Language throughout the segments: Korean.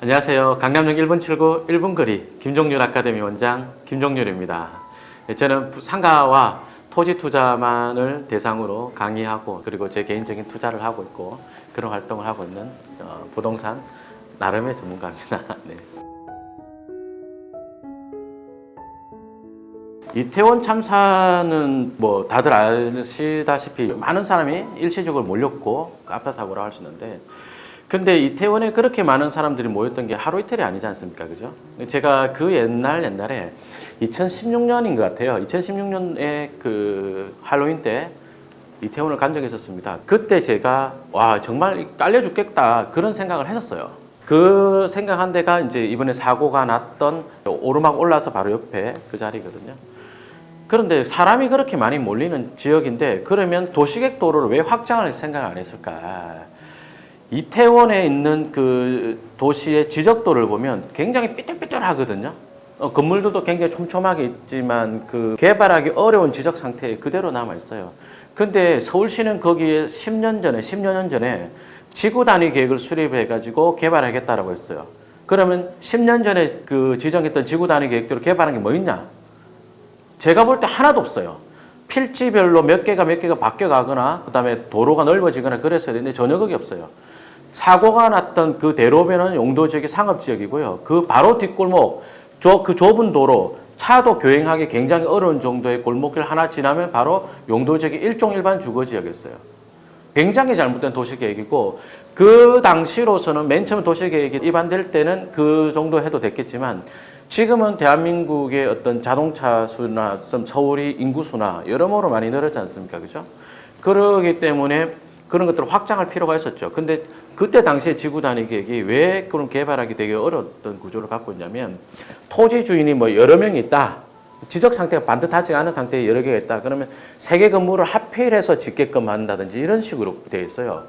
안녕하세요. 강남역 1번 출구 1분 거리 김종률 아카데미 원장 김종률입니다. 저는 상가와 토지 투자만을 대상으로 강의하고 그리고 제 개인적인 투자를 하고 있고 그런 활동을 하고 있는 부동산 나름의 전문가입니다. 네. 이태원 참사는 뭐 다들 아시다시피 많은 사람이 일시적으로 몰렸고 깜짝 사고라 할 수 있는데 근데 이태원에 그렇게 많은 사람들이 모였던 게 하루 이틀이 아니지 않습니까? 그죠? 제가 그 옛날에 2016년인 것 같아요. 2016년에 그 할로윈 때 이태원을 간 적이 있었습니다. 그때 제가 와 정말 깔려 죽겠다 그런 생각을 했었어요. 그 생각한 데가 이제 이번에 사고가 났던 오르막 올라서 바로 옆에 그 자리거든요. 그런데 사람이 그렇게 많이 몰리는 지역인데 그러면 도시계획 도로를 왜 확장할 생각을 안 했을까? 이태원에 있는 그 도시의 지적도를 보면 굉장히 삐뚤삐뚤하거든요. 건물들도 굉장히 촘촘하게 있지만 그 개발하기 어려운 지적 상태에 그대로 남아 있어요. 근데 서울시는 거기에 10여 년 전에 지구 단위 계획을 수립해 가지고 개발하겠다라고 했어요. 그러면 10년 전에 그 지정했던 지구 단위 계획대로 개발한 게 뭐 있냐? 제가 볼 때 하나도 없어요. 필지별로 몇 개가 바뀌어가거나 그다음에 도로가 넓어지거나 그랬어야 되는데 전혀 그게 없어요. 사고가 났던 그 대로변은 용도지역이 상업지역이고요. 그 바로 뒷골목, 그 좁은 도로, 차도 교행하기 굉장히 어려운 정도의 골목길 하나 지나면 바로 용도지역이 일종일반 주거지역이었어요. 굉장히 잘못된 도시계획이고 그 당시로서는 맨 처음 도시계획이 입안될 때는 그 정도 해도 됐겠지만 지금은 대한민국의 어떤 자동차 수나 서울이 인구수나 여러모로 많이 늘었지 않습니까? 그죠? 그러기 때문에 그런 것들을 확장할 필요가 있었죠. 근데 그때 당시에 지구 단위 계획이 왜 그런 개발하기 되게 어려웠던 구조를 갖고 있냐면 토지 주인이 뭐 여러 명이 있다. 지적 상태가 반듯하지 않은 상태에 여러 개가 있다. 그러면 세 개 건물을 합해서 짓게끔 한다든지 이런 식으로 되어 있어요.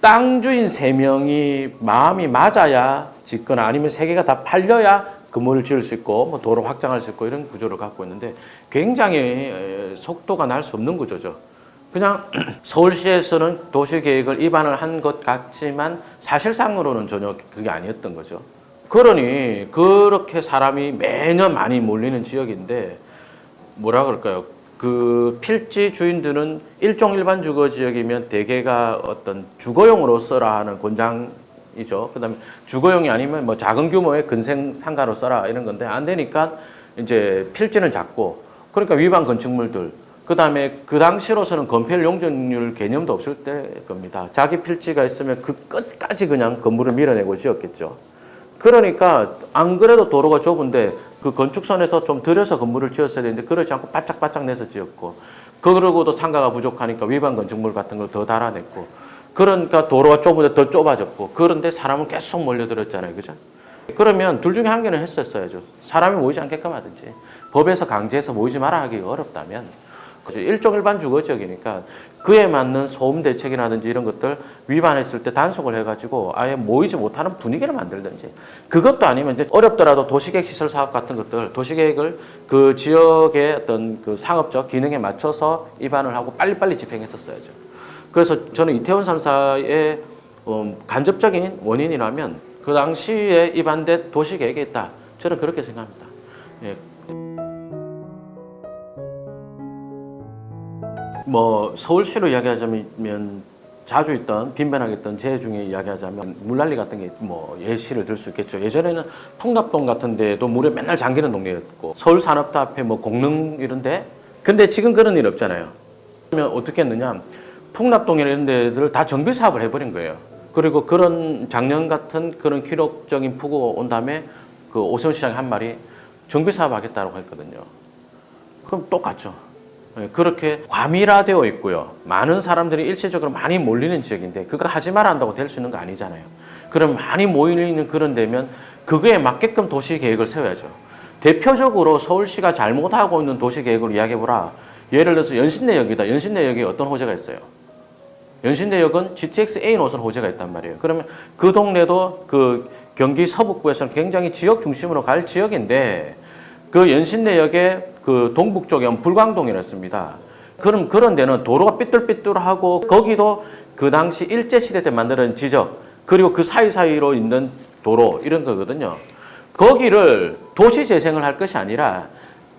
땅 주인 3명이 마음이 맞아야 짓거나 아니면 3개가 다 팔려야 건물을 지을 수 있고 뭐 도로 확장할 수 있고 이런 구조를 갖고 있는데 굉장히 속도가 날 수 없는 구조죠. 그냥 서울시에서는 도시계획을 입안을 한 것 같지만 사실상으로는 전혀 그게 아니었던 거죠. 그러니 그렇게 사람이 매년 많이 몰리는 지역인데 뭐라 그럴까요? 그 필지 주인들은 일종 일반 주거 지역이면 대개가 어떤 주거용으로 써라 하는 권장이죠. 그다음에 주거용이 아니면 뭐 작은 규모의 근생 상가로 써라 이런 건데 안 되니까 이제 필지는 작고 그러니까 위반 건축물들 그다음에 그 당시로서는 건폐율 용적률 개념도 없을 때 겁니다. 자기 필지가 있으면 그 끝까지 그냥 건물을 밀어내고 지었겠죠. 그러니까 안 그래도 도로가 좁은데 그 건축선에서 좀 들여서 건물을 지었어야 되는데 그렇지 않고 바짝바짝 내서 지었고 그러고도 상가가 부족하니까 위반 건축물 같은 걸 더 달아냈고 그러니까 도로가 좁은데 더 좁아졌고 그런데 사람은 계속 몰려들었잖아요. 그죠? 그러면 둘 중에 한 개는 했었어야죠. 사람이 모이지 않게끔 하든지 법에서 강제해서 모이지 마라 하기가 어렵다면 일종 일반 주거지역이니까 그에 맞는 소음 대책이라든지 이런 것들 위반했을 때 단속을 해가지고 아예 모이지 못하는 분위기를 만들든지 그것도 아니면 이제 어렵더라도 도시계획 시설 사업 같은 것들 도시계획을 그 지역의 어떤 그 상업적 기능에 맞춰서 입안을 하고 빨리빨리 집행했었어야죠. 그래서 저는 이태원 3사의 간접적인 원인이라면 그 당시에 입안된 도시계획에 있다. 저는 그렇게 생각합니다. 예. 뭐 서울시로 이야기하자면 자주 있던 빈번하게 있던 재해 중에 이야기하자면 물난리 같은 게 뭐 예시를 들 수 있겠죠. 예전에는 풍납동 같은 데도 물에 맨날 잠기는 동네였고 서울산업도 앞에 뭐 공릉 이런데 근데 지금 그런 일 없잖아요. 그러면 어떻게 했느냐 풍납동 이런 데들 다 정비 사업을 해버린 거예요. 그리고 그런 작년 같은 그런 기록적인 폭우가 온 다음에 그 오세훈 시장이 한 말이 정비 사업 하겠다고 했거든요. 그럼 똑같죠. 그렇게 과밀화되어 있고요. 많은 사람들이 일시적으로 많이 몰리는 지역인데 그거 하지 말아 한다고 될 수 있는 거 아니잖아요. 그럼 많이 모이는 그런 데면 그거에 맞게끔 도시계획을 세워야죠. 대표적으로 서울시가 잘못하고 있는 도시계획을 이야기해보라. 예를 들어서 연신내역이다. 연신내역에 어떤 호재가 있어요? 연신내역은 GTX A 노선 호재가 있단 말이에요. 그러면 그 동네도 그 경기 서북부에서는 굉장히 지역 중심으로 갈 지역인데 그 연신내역의 그 동북 쪽에 불광동이었습니다. 그럼 그런 데는 도로가 삐뚤삐뚤하고 거기도 그 당시 일제시대 때 만드는 지적 그리고 그 사이사이로 있는 도로 이런 거거든요. 거기를 도시 재생을 할 것이 아니라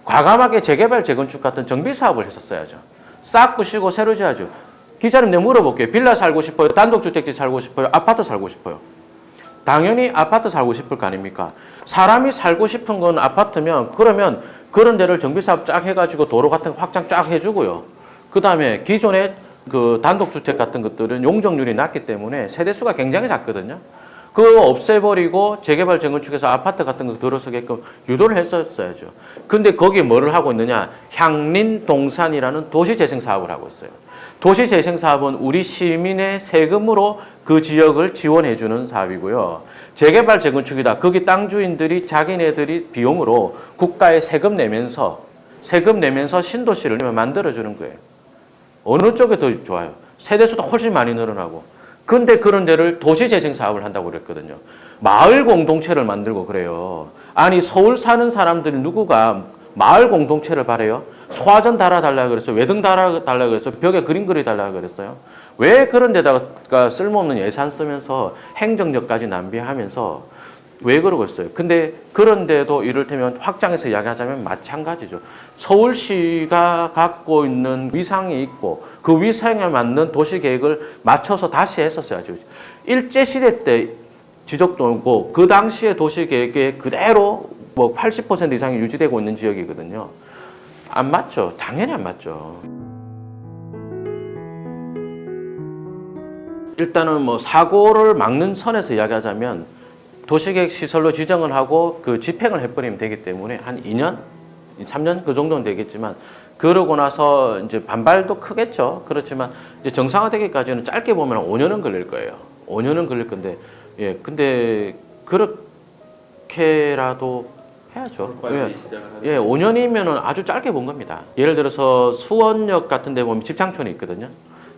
과감하게 재개발, 재건축 같은 정비 사업을 했었어야죠. 싹 부시고 새로 지어야죠. 기자님, 내가 물어볼게요. 빌라 살고 싶어요? 단독주택지 살고 싶어요? 아파트 살고 싶어요? 당연히 아파트 살고 싶을 거 아닙니까? 사람이 살고 싶은 건 아파트면 그러면 그런 데를 정비 사업 쫙 해가지고 도로 같은 거 확장 쫙 해주고요. 그 다음에 기존의 그 단독주택 같은 것들은 용적률이 낮기 때문에 세대수가 굉장히 작거든요. 그거 없애버리고 재개발, 재건축해서 아파트 같은 거 들어서게끔 유도를 했었어야죠. 근데 거기에 뭐를 하고 있느냐? 향린동산이라는 도시재생 사업을 하고 있어요. 도시재생 사업은 우리 시민의 세금으로 그 지역을 지원해주는 사업이고요. 재개발, 재건축이다. 거기 땅 주인들이 자기네들이 비용으로 국가에 세금 내면서 신도시를 만들어주는 거예요. 어느 쪽에 더 좋아요? 세대수도 훨씬 많이 늘어나고. 근데 그런 데를 도시재생 사업을 한다고 그랬거든요. 마을 공동체를 만들고 그래요. 아니, 서울 사는 사람들이 누구가 마을 공동체를 바래요? 소화전 달아달라고 그랬어요. 외등 달아달라고 그랬어요. 벽에 그림 그려달라고 그랬어요. 왜 그런 데다가 쓸모없는 예산 쓰면서 행정력까지 낭비하면서 왜 그러고 있어요? 근데 그런데도 이를테면 확장해서 이야기하자면 마찬가지죠. 서울시가 갖고 있는 위상이 있고 그 위상에 맞는 도시계획을 맞춰서 다시 했었어야죠. 일제시대 때 지적도고 그 당시에 도시계획에 그대로 뭐 80% 이상이 유지되고 있는 지역이거든요. 안 맞죠. 당연히 안 맞죠. 일단은 뭐 사고를 막는 선에서 이야기하자면 도시계획 시설로 지정을 하고 그 집행을 해버리면 되기 때문에 한 2년, 3년 그 정도는 되겠지만 그러고 나서 이제 반발도 크겠죠. 그렇지만 이제 정상화되기까지는 짧게 보면 5년은 걸릴 거예요. 5년은 걸릴 건데, 예, 근데 그렇게라도 해야죠. 예, 5년이면은 아주 짧게 본 겁니다. 예를 들어서 수원역 같은 데 보면 집창촌이 있거든요.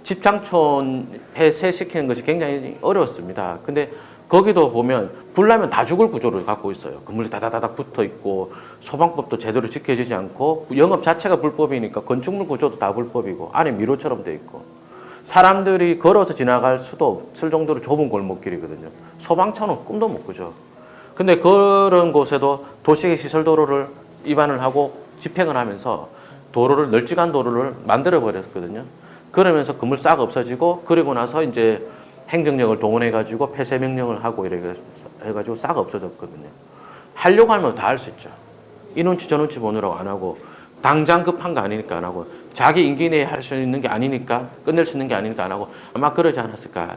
집창촌 폐쇄시키는 것이 굉장히 어려웠습니다. 근데 거기도 보면 불나면 다 죽을 구조를 갖고 있어요. 건물이 다다다닥 붙어 있고 소방법도 제대로 지켜지지 않고 영업 자체가 불법이니까 건축물 구조도 다 불법이고 안에 미로처럼 돼 있고 사람들이 걸어서 지나갈 수도 없을 정도로 좁은 골목길이거든요. 소방차는 꿈도 못 꾸죠. 근데 그런 곳에도 도시계 시설도로를 입안을 하고 집행을 하면서 도로를 널찍한 도로를 만들어 버렸거든요. 그러면서 건물 싹 없어지고 그리고 나서 이제 행정력을 동원해가지고 폐쇄 명령을 하고 이래 해가지고 싹 없어졌거든요. 하려고 하면 다 할 수 있죠. 이 눈치 저 눈치 보느라고 안 하고 당장 급한 거 아니니까 안 하고 자기 임기 내에 할 수 있는 게 아니니까 끝낼 수 있는 게 아니니까 안 하고 아마 그러지 않았을까